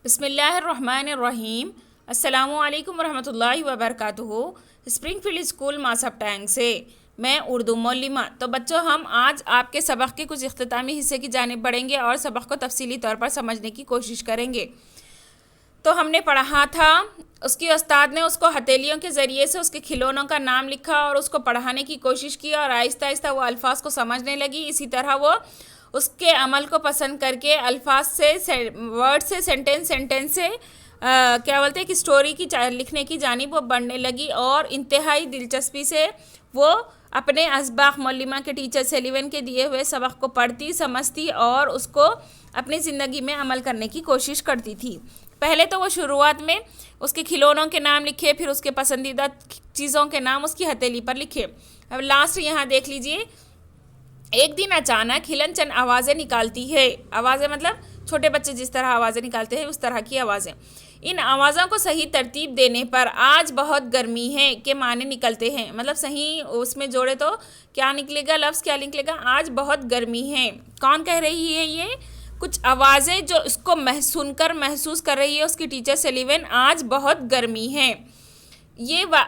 بسم اللہ الرحمن الرحیم۔ السلام علیکم ورحمۃ اللہ وبرکاتہ۔ اسپرنگ فیلڈ اسکول ماسب ٹینگ سے میں اردو معلمہ۔ تو بچوں، ہم آج آپ کے سبق کے کچھ اختتامی حصے کی جانب بڑھیں گے اور سبق کو تفصیلی طور پر سمجھنے کی کوشش کریں گے۔ تو ہم نے پڑھا تھا، اس کی استاد نے اس کو ہتھیلیوں کے ذریعے سے اس کے کھلونوں کا نام لکھا اور اس کو پڑھانے کی کوشش کی اور آہستہ آہستہ وہ الفاظ کو سمجھنے لگی۔ اسی طرح وہ اس کے عمل کو پسند کر کے الفاظ سے، ورڈ سے، سینٹینس سے کیا بولتے ہیں کہ اسٹوری کی لکھنے کی جانب وہ بڑھنے لگی اور انتہائی دلچسپی سے وہ اپنے اسباق معلمہ کے ٹیچر سلیون کے دیے ہوئے سبق کو پڑھتی، سمجھتی اور اس کو اپنی زندگی میں عمل کرنے کی کوشش کرتی تھی۔ پہلے تو وہ شروعات میں اس کے کھلونوں کے نام لکھے، پھر اس کے پسندیدہ چیزوں کے نام اس کی ہتھیلی پر لکھے۔ اب لاسٹ یہاں دیکھ لیجئے، ایک دن اچانک ہلن چند آوازیں نکالتی ہے۔ آوازیں مطلب چھوٹے بچے جس طرح آوازیں نکالتے ہیں اس طرح کی آوازیں۔ ان آوازوں کو صحیح ترتیب دینے پر آج بہت گرمی ہے کے معنی نکلتے ہیں، مطلب صحیح اس میں جوڑے تو کیا نکلے گا، لفظ کیا نکلے گا، آج بہت گرمی ہے۔ کون کہہ رہی ہے یہ؟ کچھ آوازیں جو اس کو سن کر محسوس کر رہی ہے اس کی ٹیچر سلیون، آج بہت گرمی ہے۔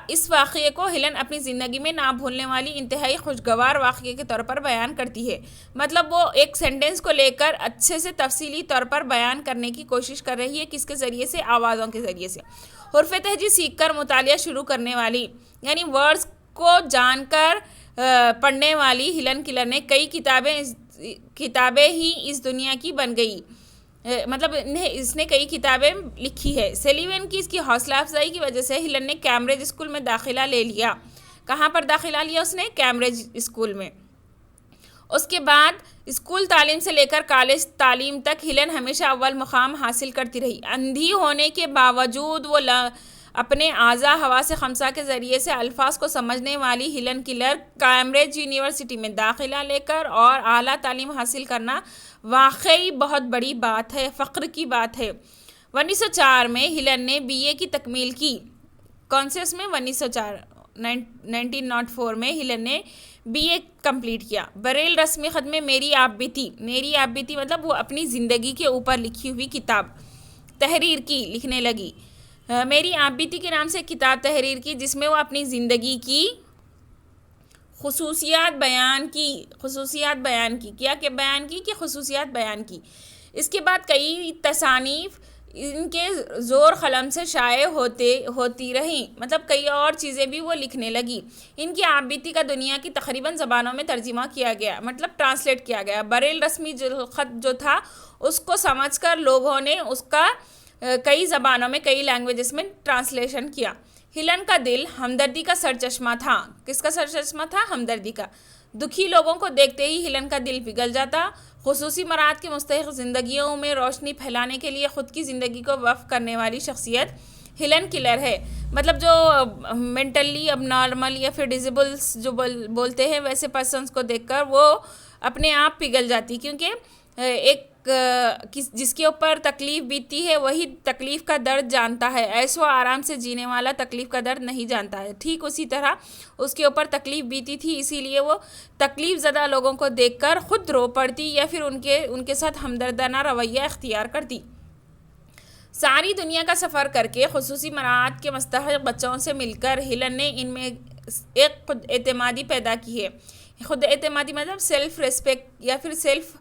اس واقعے کو ہلن اپنی زندگی میں نہ بھولنے والی انتہائی خوشگوار واقعے کے طور پر بیان کرتی ہے۔ مطلب وہ ایک سینٹینس کو لے کر اچھے سے تفصیلی طور پر بیان کرنے کی کوشش کر رہی ہے، کس کے ذریعے سے؟ آوازوں کے ذریعے سے۔ حرف تہجی سیکھ کر مطالعہ شروع کرنے والی، یعنی ورڈز کو جان کر پڑھنے والی ہلن کلر نے کئی کتابیں ہی اس دنیا کی بن گئی، مطلب اس نے کئی کتابیں لکھی ہے۔ سلیون کی اس کی حوصلہ افزائی کی وجہ سے ہلن نے کیمبرج اسکول میں داخلہ لے لیا۔ کہاں پر داخلہ لیا اس نے؟ کیمبرج اسکول میں۔ اس کے بعد اسکول تعلیم سے لے کر کالج تعلیم تک ہلن ہمیشہ اول مقام حاصل کرتی رہی۔ اندھی ہونے کے باوجود وہ اپنے اعضاء حواس خمسہ کے ذریعے سے الفاظ کو سمجھنے والی ہلن کلر کیمبرج یونیورسٹی میں داخلہ لے کر اور اعلیٰ تعلیم حاصل کرنا واقعی بہت بڑی بات ہے، فخر کی بات ہے۔ 1904 میں ہلن نے بی اے کی تکمیل کی۔ کون سے اس میں؟ 1904 میں ہلن نے بی اے کمپلیٹ کیا۔ بریل رسمی خط میں میری آپ بیتی مطلب وہ اپنی زندگی کے اوپر لکھی ہوئی کتاب تحریر کی، لکھنے لگی۔ میری آپ بیتی کے نام سے کتاب تحریر کی، جس میں وہ اپنی زندگی کی خصوصیات بیان کی۔ اس کے بعد کئی تصانیف ان کے زور قلم سے شائع ہوتی رہیں، مطلب کئی اور چیزیں بھی وہ لکھنے لگی۔ ان کی آپ بیتی کا دنیا کی تقریباً زبانوں میں ترجمہ کیا گیا، مطلب ٹرانسلیٹ کیا گیا۔ بریل رسمی خط جو تھا اس کو سمجھ کر لوگوں نے اس کا کئی زبانوں میں، کئی لینگویجز میں ٹرانسلیشن کیا۔ ہلن کا دل ہمدردی کا سرچشمہ تھا۔ کس کا سرچشمہ تھا؟ ہمدردی کا۔ دکھی لوگوں کو دیکھتے ہی ہلن کا دل پگھل جاتا۔ خصوصی مراحت کے مستحق زندگیوں میں روشنی پھیلانے کے لیے خود کی زندگی کو وقف کرنے والی شخصیت ہلن کلر ہے۔ مطلب جو مینٹلی اب نارمل یا پھر ڈیزیبلز جو بولتے ہیں، ویسے پرسنس کو دیکھ کر وہ اپنے آپ پگھل جاتی، کیونکہ ایک جس کے اوپر تکلیف بیتتی ہے وہی تکلیف کا درد جانتا ہے۔ عیش و آرام سے جینے والا تکلیف کا درد نہیں جانتا ہے۔ ٹھیک اسی طرح اس کے اوپر تکلیف بیتی تھی، اسی لیے وہ تکلیف زدہ لوگوں کو دیکھ کر خود رو پڑتی یا پھر ان کے ساتھ ہمدردانہ رویہ اختیار کرتی۔ ساری دنیا کا سفر کر کے خصوصی مراحت کے مستحق بچوں سے مل کر ہلن نے ان میں ایک خود اعتمادی پیدا کی ہے۔ خود اعتمادی مطلب سیلف ریسپیکٹ یا پھر سیلف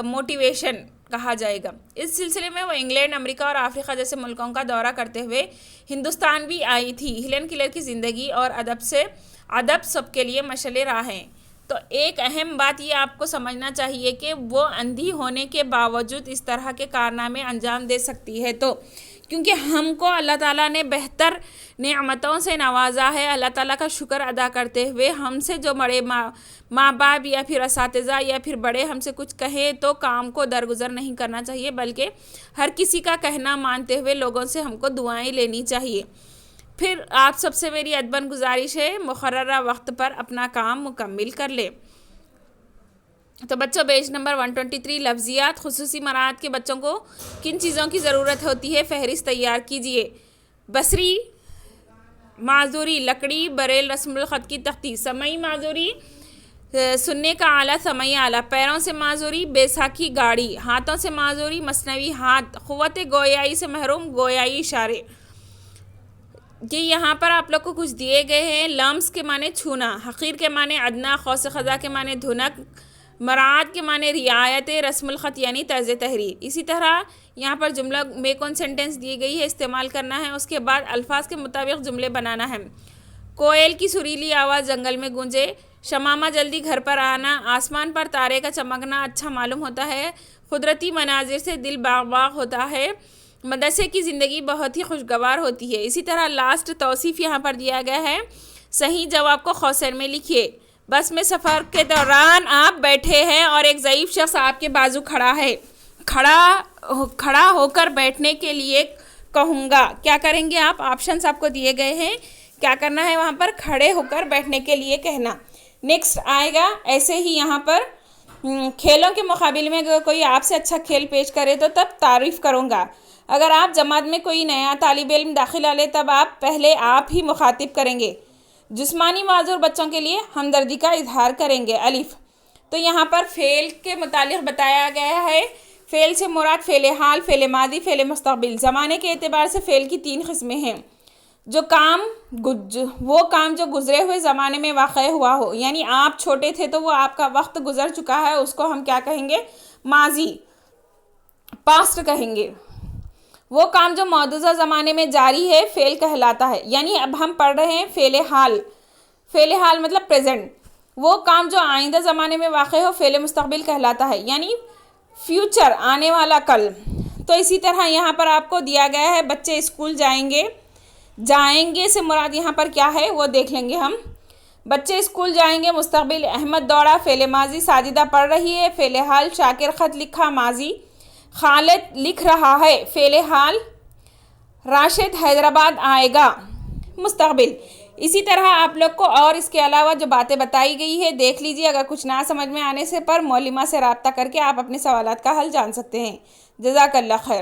موٹیویشن کہا جائے گا۔ اس سلسلے میں وہ انگلینڈ، امریکہ اور افریقہ جیسے ملکوں کا دورہ کرتے ہوئے ہندوستان بھی آئی تھی۔ ہلن کلر کی زندگی اور ادب سب کے لیے مشعل راہ ہیں۔ تو ایک اہم بات یہ آپ کو سمجھنا چاہیے کہ وہ اندھی ہونے کے باوجود اس طرح کے کارنامے انجام دے سکتی ہے، تو کیونکہ ہم کو اللہ تعالیٰ نے بہتر نعمتوں سے نوازا ہے۔ اللہ تعالیٰ کا شکر ادا کرتے ہوئے ہم سے جو بڑے ماں باپ یا پھر اساتذہ یا پھر بڑے ہم سے کچھ کہیں تو کام کو درگزر نہیں کرنا چاہیے، بلکہ ہر کسی کا کہنا مانتے ہوئے لوگوں سے ہم کو دعائیں لینی چاہیے۔ پھر آپ سب سے میری ادباً گزارش ہے، مقررہ وقت پر اپنا کام مکمل کر لے۔ تو بچوں، پیج نمبر 123 لفظیات۔ خصوصی مراحت کے بچوں کو کن چیزوں کی ضرورت ہوتی ہے؟ فہرست تیار کیجئے۔ بصری معذوری، لکڑی، بریل رسم الخط کی تختی، سمعی معذوری، سننے کا آلہ سمعی آلہ، پیروں سے معذوری بیساکھی گاڑی، ہاتھوں سے معذوری مصنوعی ہاتھ، قوت گویائی سے محروم گویائی اشارے۔ کہ یہاں پر آپ لوگ کو کچھ دیے گئے ہیں۔ لمس کے معنی چھونا، حقیر کے معنی ادنا، قوس قزح کے معنی دھنک، مراعات کے معنی رعایت، رسم الخط یعنی طرز تحریر۔ اسی طرح یہاں پر جملہ میک آن سینٹینس دی گئی ہے، استعمال کرنا ہے، اس کے بعد الفاظ کے مطابق جملے بنانا ہے۔ کوئل کی سریلی آواز جنگل میں گونجے، شمامہ جلدی گھر پر آنا، آسمان پر تارے کا چمکنا اچھا معلوم ہوتا ہے، قدرتی مناظر سے دل باغ باغ ہوتا ہے، مدرسے کی زندگی بہت ہی خوشگوار ہوتی ہے۔ اسی طرح لاسٹ توصیف یہاں پر دیا گیا ہے، صحیح جواب کو قوسین میں لکھیے۔ بس میں سفر کے دوران آپ بیٹھے ہیں اور ایک ضعیف شخص آپ کے بازو کھڑا ہے، کھڑا ہو کر بیٹھنے کے لیے کہوں گا۔ کیا کریں گے آپ؟ آپشنز آپ کو دیے گئے ہیں، کیا کرنا ہے وہاں پر؟ کھڑے ہو کر بیٹھنے کے لیے کہنا۔ نیکسٹ آئے گا ایسے ہی یہاں پر کھیلوں کے مقابلے میں اگر کوئی آپ سے اچھا کھیل پیش کرے تو تب تعریف کروں گا۔ اگر آپ جماعت میں کوئی نیا طالب علم داخلہ لے تب آپ پہلے آپ ہی مخاطب کریں گے۔ جسمانی معذور بچوں کے لیے ہمدردی کا اظہار کریں گے۔ الف۔ تو یہاں پر فعل کے متعلق بتایا گیا ہے۔ فعل سے مراد فعل حال، فعل ماضی، فعل مستقبل۔ زمانے کے اعتبار سے فعل کی 3 قسمیں ہیں۔ وہ کام جو گزرے ہوئے زمانے میں واقع ہوا ہو، یعنی آپ چھوٹے تھے تو وہ آپ کا وقت گزر چکا ہے، اس کو ہم کیا کہیں گے؟ ماضی، پاسٹ کہیں گے۔ وہ کام جو موجودہ زمانے میں جاری ہے فعل کہلاتا ہے، یعنی اب ہم پڑھ رہے ہیں فعل حال، فعل حال مطلب پریزنٹ۔ وہ کام جو آئندہ زمانے میں واقع ہو فعل مستقبل کہلاتا ہے، یعنی فیوچر، آنے والا کل۔ تو اسی طرح یہاں پر آپ کو دیا گیا ہے بچے اسکول جائیں گے، جائیں گے سے مراد یہاں پر کیا ہے وہ دیکھ لیں گے ہم۔ بچے اسکول جائیں گے مستقبل، احمد دوڑا فعل ماضی، ساجدہ پڑھ رہی ہے فعل حال، شاکر خط لکھا ماضی، خالد لکھ رہا ہے فعل حال، راشد حیدرآباد آئے گا مستقبل۔ اسی طرح آپ لوگ کو اور اس کے علاوہ جو باتیں بتائی گئی ہے دیکھ لیجئے، اگر کچھ نہ سمجھ میں آنے سے پر معلمہ سے رابطہ کر کے آپ اپنے سوالات کا حل جان سکتے ہیں۔ جزاک اللہ خیر۔